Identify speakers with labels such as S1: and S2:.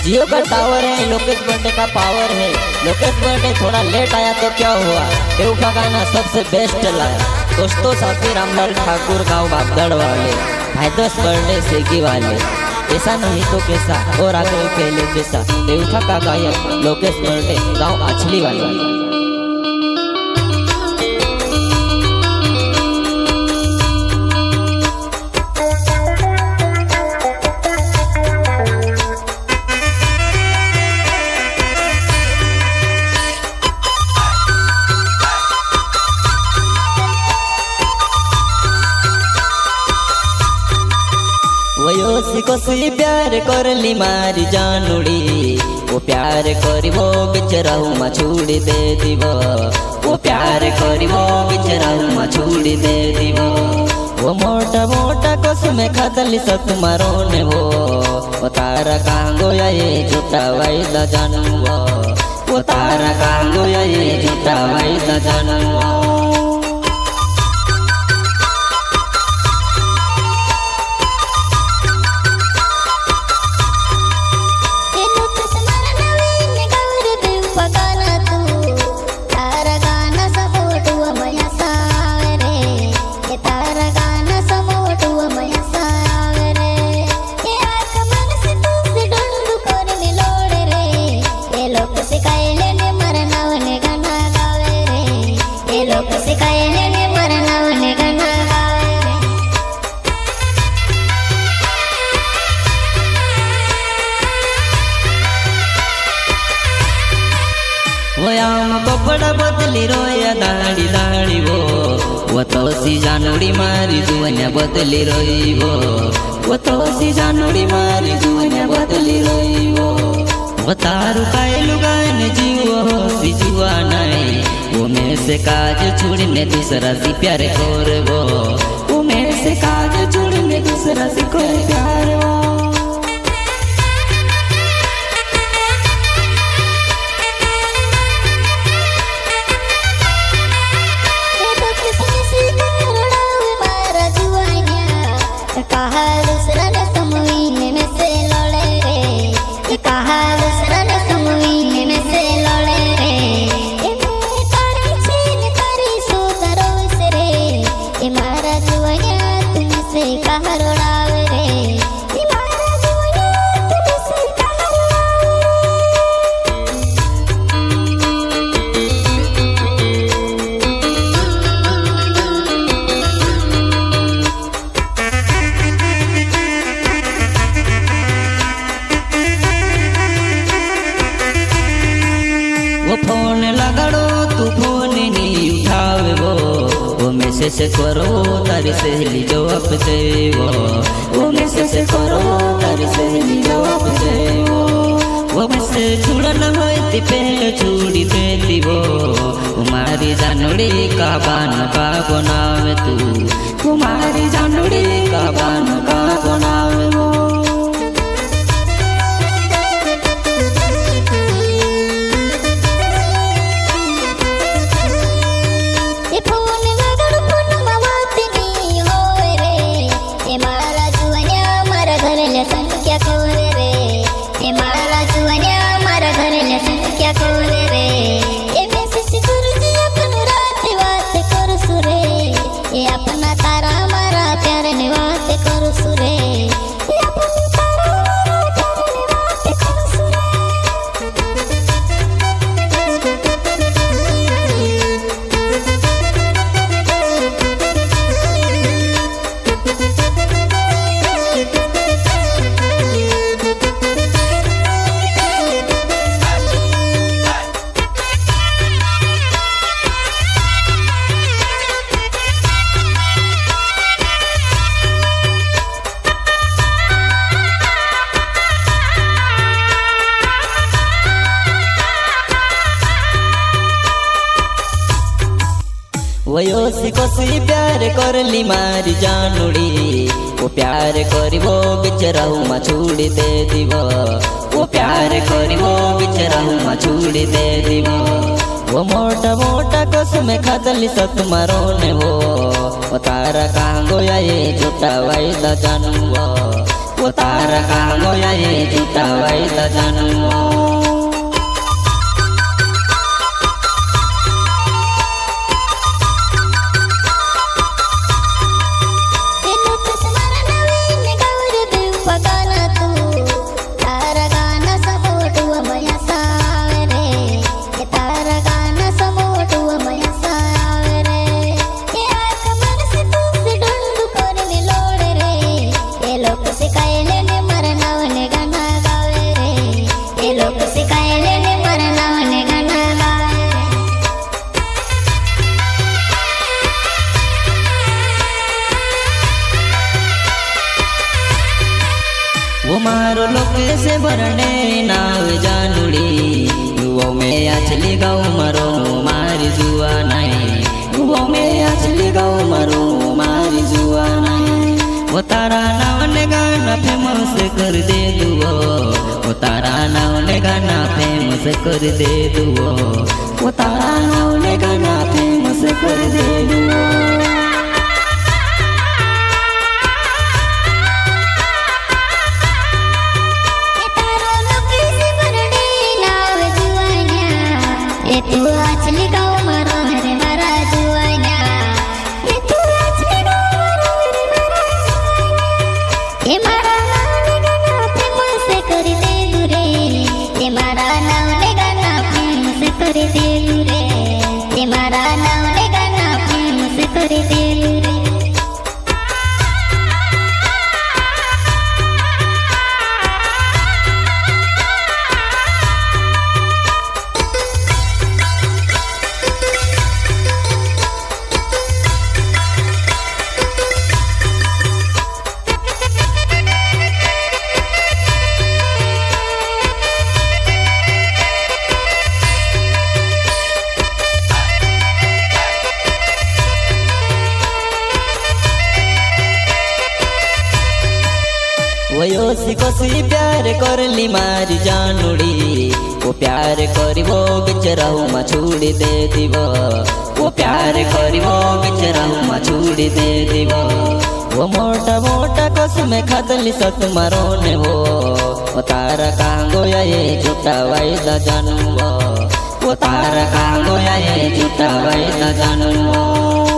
S1: जियो का टावर है, लोकेश बर्थडे का पावर है। लोकेश बर्थडे थोड़ा लेट आया तो क्या हुआ, देव का गाना सबसे बेस्ट लाया। दोस्तों साथी रामलाल ठाकुर गाँव बागदड़ वाले, भाई 10 बर्थडे सेगी वाले, ऐसा नहीं तो कैसा और आगे पहले जैसा। देवखा का गायक लोकेश बर्थडे गाँव आछली वाले। वयोसी कोसी प्यार करली मारी जानुड़ी, वो प्यार करिबो बिचराऊ मा छुड़ी दे दिबो। वो प्यार करिबो बिचराऊ मा छुड़ी दे दिबो। वो मोटा मोटा कोस में खादली सत मारो ने वो तारा कांगो ये झूठा वाइदा जानवो। वो तारा कांगो ये झूठा वाइदा जानवो। कपड़ा बदली रोया दाड़ी दाड़ी वो तो सी जानुड़ी मारी जुवन्या बदली रोई वो तो सी जानुड़ी मारी जुवन्या बदली रोई वो तारू कायलु गान जीवो सी जुआ नहीं। वो में से काज छुड़ने दूसरा सी प्यार कोर वो में से काज छुड़ने दूसरा सी कोर प्यार वो। फोन लगाड़ो तू फोन नहीं उठावे वो मैसेज करो तारी सहेली जवाब दे वो मैसेज करो तारी सहेली जवाब दे वो मैसेज छुड़ना होती पहले छुड़ी देती वो तुम्हारी जानुड़ी का बान का बनावे तू तुम्हारी जानुड़ी का बान का बनावे वो। वयोसी कोसी प्यार करली मारी जानुड़ी, वो प्यार करिबो बिचराऊ मा छुड़ी दे दिबो। वो प्यार करिबो बिचराऊ मा छुड़ी दे दिबो। वो मोटा मोटा कोस में खादली सत मारो ने वो तारा कांगो ये झूठा वाइदा जानवो। ઓ તારા કાંગોયા એ જૂઠા વાયદા જાનવો वो मारो लोग से भरने नाव जानुड़ी वो में आचली गाँव मारो मारी जुआ नहीं वो में आचली गाँव मारो मारी जुआ नहीं वो तारा नाव ने गाना फेमस कर दे दुओ वो तारा नाव ने गाना फेमस कर दे दुओ वो तारा नाव ने गाना फेमस कर दे दुओ
S2: तू आचली गाँव मारो हरे मारा जुआना ये तू आचली गाँव मारो हरे मारा जुआना ये मारा नाम ने गाना फेमस कर दे दुरे ये मारा नाम ने गाना फेमस कर दे दुरे ये मारा नाम ने गाना फेमस कर दे दुरे
S1: वयोसी कोसी प्यार करली मारी जानुड़ी वो प्यार करिवो बिचराहु मा छुड़ी दे दिवो वो प्यार करिवो बिचराहु मा छुड़ी दे दिवो वो मोटा मोटा कसम खादली सत मारो ने वो तारा कांगोया ये झूठा वायदा जानुवो वो तारा कांगोया ये झूठा वायदा जानुवो